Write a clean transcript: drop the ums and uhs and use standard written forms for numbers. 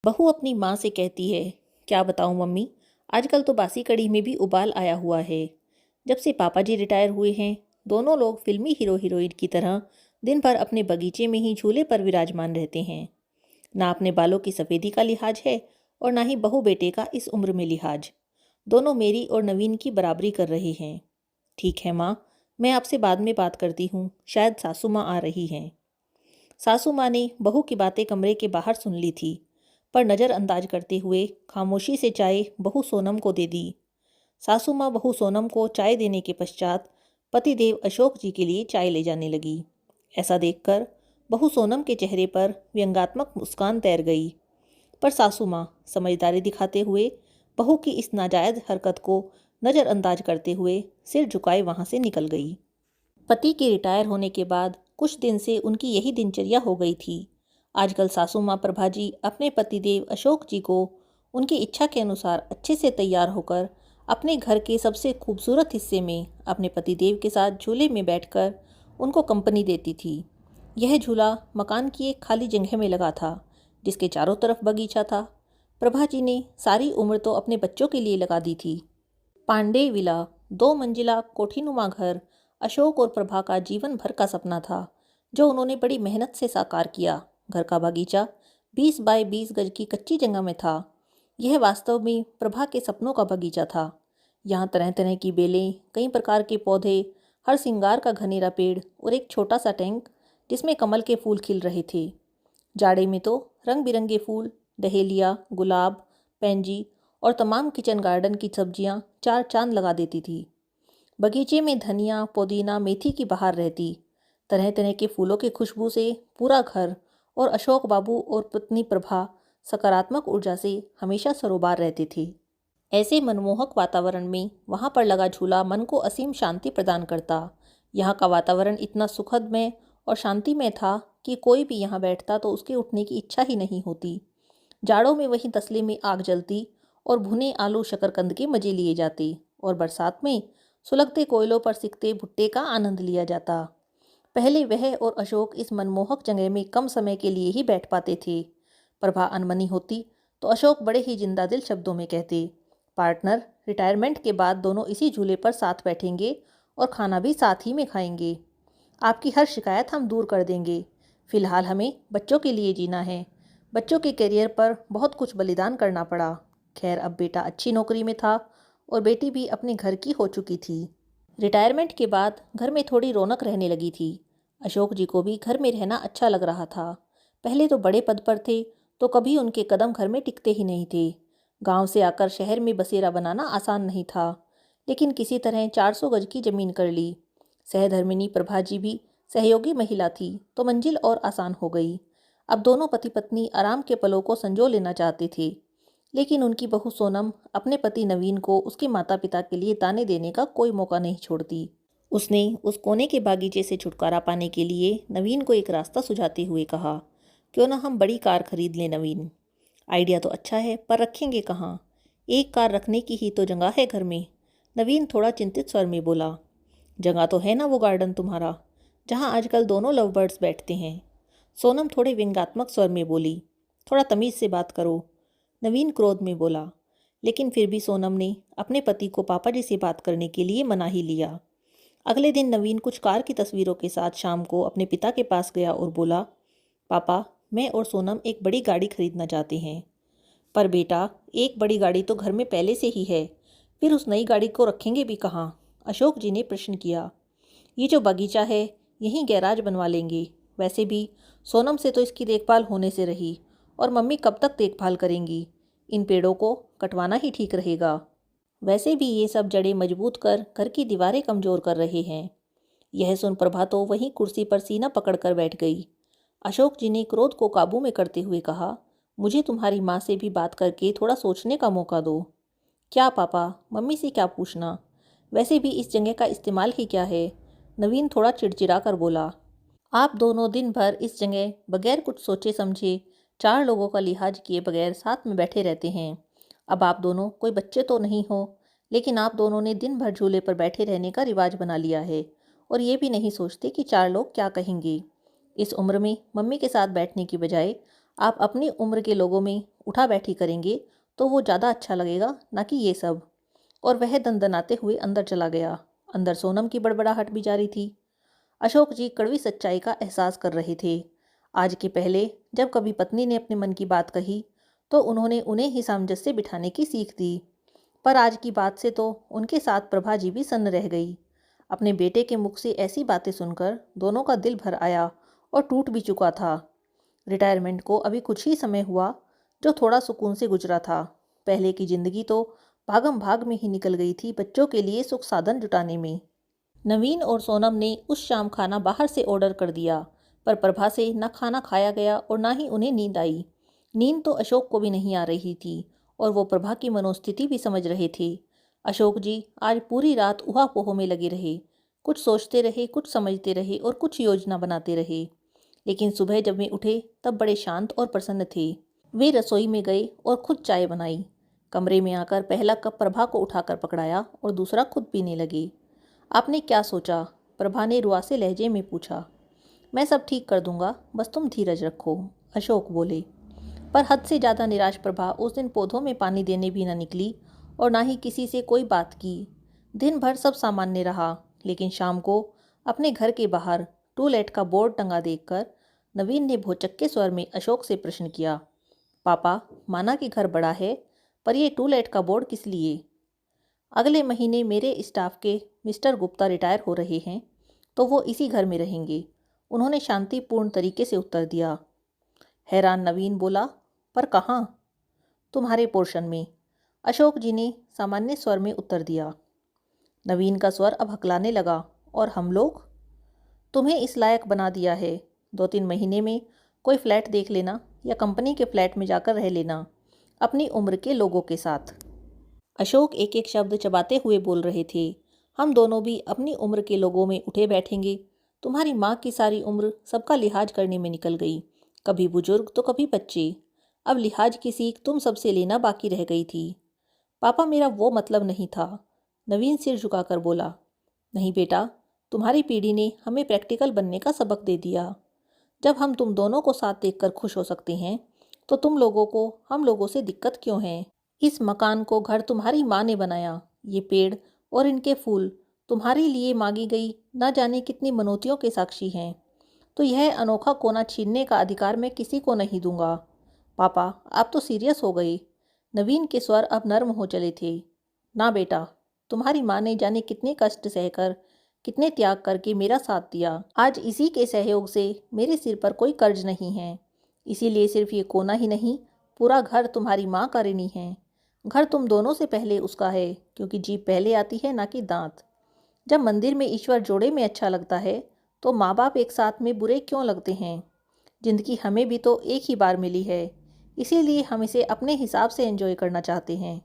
बहू अपनी माँ से कहती है, क्या बताऊँ मम्मी, आजकल तो बासी कढ़ी में भी उबाल आया हुआ है। जब से पापा जी रिटायर हुए हैं, दोनों लोग फिल्मी हीरो हीरोइन की तरह दिन भर अपने बगीचे में ही झूले पर विराजमान रहते हैं। ना अपने बालों की सफ़ेदी का लिहाज है और ना ही बहू बेटे का इस उम्र में लिहाज। दोनों मेरी और नवीन की बराबरी कर रहे हैं। ठीक है माँ, मैं आपसे बाद में बात करती हूँ, शायद सासू माँ आ रही हैं। सासू माँ ने बहू की बातें कमरे के बाहर सुन ली थी, पर नज़रअंदाज करते हुए खामोशी से चाय बहू सोनम को दे दी। सासू माँ बहू सोनम को चाय देने के पश्चात पतिदेव अशोक जी के लिए चाय ले जाने लगी। ऐसा देखकर बहू सोनम के चेहरे पर व्यंग्यात्मक मुस्कान तैर गई, पर सासू माँ समझदारी दिखाते हुए बहू की इस नाजायज़ हरकत को नज़रअंदाज करते हुए सिर झुकाए वहाँ से निकल गई। पति के रिटायर होने के बाद कुछ दिन से उनकी यही दिनचर्या हो गई थी। आजकल सासू माँ प्रभाजी अपने पतिदेव अशोक जी को उनकी इच्छा के अनुसार अच्छे से तैयार होकर अपने घर के सबसे खूबसूरत हिस्से में अपने पतिदेव के साथ झूले में बैठकर उनको कंपनी देती थी। यह झूला मकान की एक खाली जगह में लगा था, जिसके चारों तरफ बगीचा था। प्रभाजी ने सारी उम्र तो अपने बच्चों के लिए लगा दी थी। पांडे विला 2 मंजिला कोठीनुमा घर अशोक और प्रभा का जीवन भर का सपना था, जो उन्होंने बड़ी मेहनत से साकार किया। घर का बगीचा 20 बाय 20 गज की कच्ची जगह में था। यह वास्तव में प्रभा के सपनों का बगीचा था। यहाँ तरह तरह की बेलें, कई प्रकार के पौधे, हर सिंगार का घनेरा पेड़ और एक छोटा सा टैंक जिसमें कमल के फूल खिल रहे थे। जाड़े में तो रंग बिरंगे फूल, डहेलिया, गुलाब, पेंजी और तमाम किचन गार्डन की सब्जियां चार चांद लगा देती थी। बगीचे में धनिया, पुदीना, मेथी की बहार रहती। तरह तरह के फूलों की खुशबू से पूरा घर और अशोक बाबू और पत्नी प्रभा सकारात्मक ऊर्जा से हमेशा सरोबार रहते थे। ऐसे मनमोहक वातावरण में वहाँ पर लगा झूला मन को असीम शांति प्रदान करता। यहाँ का वातावरण इतना सुखदमय और शांतिमय था कि कोई भी यहाँ बैठता तो उसके उठने की इच्छा ही नहीं होती। जाड़ों में वहीं तसले में आग जलती और भुने आलू शकरकंद के मजे लिए जाते, और बरसात में सुलगते कोयलों पर सिकते भुट्टे का आनंद लिया जाता। पहले वह और अशोक इस मनमोहक जगह में कम समय के लिए ही बैठ पाते थे। प्रभा अनमनी होती तो अशोक बड़े ही जिंदा दिल शब्दों में कहते, पार्टनर, रिटायरमेंट के बाद दोनों इसी झूले पर साथ बैठेंगे और खाना भी साथ ही में खाएंगे। आपकी हर शिकायत हम दूर कर देंगे। फिलहाल हमें बच्चों के लिए जीना है। बच्चों के करियर पर बहुत कुछ बलिदान करना पड़ा। खैर, अब बेटा अच्छी नौकरी में था और बेटी भी अपने घर की हो चुकी थी। रिटायरमेंट के बाद घर में थोड़ी रौनक रहने लगी थी। अशोक जी को भी घर में रहना अच्छा लग रहा था। पहले तो बड़े पद पर थे, तो कभी उनके कदम घर में टिकते ही नहीं थे। गांव से आकर शहर में बसेरा बनाना आसान नहीं था, लेकिन किसी तरह 400 गज की जमीन कर ली। सहधर्मिणी प्रभा जी भी सहयोगी महिला थी, तो मंजिल और आसान हो गई। अब दोनों पति पत्नी आराम के पलों को संजो लेना चाहते थे, लेकिन उनकी बहू सोनम अपने पति नवीन को उसके माता पिता के लिए ताने देने का कोई मौका नहीं छोड़ती। उसने उस कोने के बागीचे से छुटकारा पाने के लिए नवीन को एक रास्ता सुझाते हुए कहा, क्यों ना हम बड़ी कार खरीद लें नवीन। आइडिया तो अच्छा है, पर रखेंगे कहाँ? एक कार रखने की ही तो जगह है घर में। नवीन थोड़ा चिंतित स्वर में बोला, जगह तो है ना वो गार्डन तुम्हारा, जहाँ आजकल दोनों लव बर्ड्स बैठते हैं। सोनम थोड़े व्यंग्यात्मक स्वर में बोली, थोड़ा तमीज़ से बात करो। नवीन क्रोध में बोला, लेकिन फिर भी सोनम ने अपने पति को पापा जी से बात करने के लिए मना ही लिया। अगले दिन नवीन कुछ कार की तस्वीरों के साथ शाम को अपने पिता के पास गया और बोला, पापा, मैं और सोनम एक बड़ी गाड़ी खरीदना चाहते हैं। पर बेटा, एक बड़ी गाड़ी तो घर में पहले से ही है, फिर उस नई गाड़ी को रखेंगे भी कहाँ? अशोक जी ने प्रश्न किया। ये जो बगीचा है, यहीं गैराज बनवा लेंगे। वैसे भी सोनम से तो इसकी देखभाल होने से रही, और मम्मी कब तक देखभाल करेंगी? इन पेड़ों को कटवाना ही ठीक रहेगा। वैसे भी ये सब जड़ें मजबूत कर घर की दीवारें कमज़ोर कर रहे हैं। यह सुन प्रभा तो वहीं कुर्सी पर सीना पकड़कर बैठ गई। अशोक जी ने क्रोध को काबू में करते हुए कहा, मुझे तुम्हारी माँ से भी बात करके थोड़ा सोचने का मौका दो। क्या पापा, मम्मी से क्या पूछना? वैसे भी इस जगह का इस्तेमाल ही क्या है? नवीन थोड़ा चिड़चिड़ा कर बोला, आप दोनों दिन भर इस जगह बगैर कुछ सोचे समझे 4 लोगों का लिहाज किए बगैर साथ में बैठे रहते हैं। अब आप दोनों कोई बच्चे तो नहीं हो, लेकिन आप दोनों ने दिन भर झूले पर बैठे रहने का रिवाज बना लिया है, और ये भी नहीं सोचते कि 4 लोग क्या कहेंगे। इस उम्र में मम्मी के साथ बैठने की बजाय आप अपनी उम्र के लोगों में उठा बैठी करेंगे तो वो ज़्यादा अच्छा लगेगा, ना कि ये सब। और वह दनदनाते हुए अंदर चला गया। अंदर सोनम की बड़बड़ाहट भी जारी थी। अशोक जी कड़वी सच्चाई का एहसास कर रहे थे। आज के पहले जब कभी पत्नी ने अपने मन की बात कही तो उन्होंने उन्हें ही सामंजस्य बिठाने की सीख दी, पर आज की बात से तो उनके साथ प्रभा जी भी सन्न रह गई। अपने बेटे के मुख से ऐसी बातें सुनकर दोनों का दिल भर आया और टूट भी चुका था। रिटायरमेंट को अभी कुछ ही समय हुआ जो थोड़ा सुकून से गुजरा था। पहले की जिंदगी तो भागम भाग में ही निकल गई थी बच्चों के लिए सुख साधन जुटाने में। नवीन और सोनम ने उस शाम खाना बाहर से ऑर्डर कर दिया, पर प्रभा से न खाना खाया गया और ना ही उन्हें नींद आई। नींद तो अशोक को भी नहीं आ रही थी और वो प्रभा की मनोस्थिति भी समझ रहे थे। अशोक जी आज पूरी रात ऊहा-पोह में लगे रहे। कुछ सोचते रहे, कुछ समझते रहे और कुछ योजना बनाते रहे। लेकिन सुबह जब वे उठे तब बड़े शांत और प्रसन्न थे। वे रसोई में गए और खुद चाय बनाई। कमरे में आकर पहला कप प्रभा को उठाकर पकड़ाया और दूसरा खुद पीने लगे। आपने क्या सोचा? प्रभा ने रुआसे लहजे में पूछा। मैं सब ठीक कर दूंगा, बस तुम धीरज रखो, अशोक बोले। पर हद से ज़्यादा निराश प्रभा उस दिन पौधों में पानी देने भी न निकली और ना ही किसी से कोई बात की। दिन भर सब सामान्य रहा, लेकिन शाम को अपने घर के बाहर टू लेट का बोर्ड टंगा देखकर नवीन ने भौचक्के स्वर में अशोक से प्रश्न किया, पापा, माना कि घर बड़ा है, पर ये टू लेट का बोर्ड किस लिए? अगले महीने मेरे स्टाफ के मिस्टर गुप्ता रिटायर हो रहे हैं, तो वो इसी घर में रहेंगे, उन्होंने शांतिपूर्ण तरीके से उत्तर दिया। हैरान नवीन बोला, पर कहाँ? तुम्हारे पोर्शन में, अशोक जी ने सामान्य स्वर में उत्तर दिया। नवीन का स्वर अब हकलाने लगा। और हम लोग? तुम्हें इस लायक बना दिया है। 2-3 महीने में कोई फ्लैट देख लेना या कंपनी के फ्लैट में जाकर रह लेना, अपनी उम्र के लोगों के साथ। अशोक एक एक शब्द चबाते हुए बोल रहे थे। हम दोनों भी अपनी उम्र के लोगों में उठे बैठेंगे। तुम्हारी माँ की सारी उम्र सबका लिहाज करने में निकल गई, कभी बुजुर्ग तो कभी बच्चे। अब लिहाज की सीख तुम सबसे लेना बाकी रह गई थी। पापा, मेरा वो मतलब नहीं था, नवीन सिर झुकाकर बोला। नहीं बेटा, तुम्हारी पीढ़ी ने हमें प्रैक्टिकल बनने का सबक दे दिया। जब हम तुम दोनों को साथ देखकर खुश हो सकते हैं, तो तुम लोगों को हम लोगों से दिक्कत क्यों है? इस मकान को घर तुम्हारी माँ ने बनाया। ये पेड़ और इनके फूल तुम्हारे लिए मांगी गई ना जाने कितनी मनौतियों के साक्षी हैं। तो यह अनोखा कोना छीनने का अधिकार मैं किसी को नहीं दूंगा। पापा, आप तो सीरियस हो गए। नवीन के स्वर अब नर्म हो चले थे। ना बेटा, तुम्हारी माँ ने जाने कितने कष्ट सहकर, कितने त्याग करके मेरा साथ दिया। आज इसी के सहयोग से मेरे सिर पर कोई कर्ज नहीं है। इसीलिए सिर्फ ये कोना ही नहीं, पूरा घर तुम्हारी माँ का ऋणी है। घर तुम दोनों से पहले उसका है, क्योंकि जीभ पहले आती है, ना कि दांत। जब मंदिर में ईश्वर जोड़े में अच्छा लगता है, तो माँ बाप एक साथ में बुरे क्यों लगते हैं? जिंदगी हमें भी तो एक ही बार मिली है, इसीलिए हम इसे अपने हिसाब से एंजॉय करना चाहते हैं।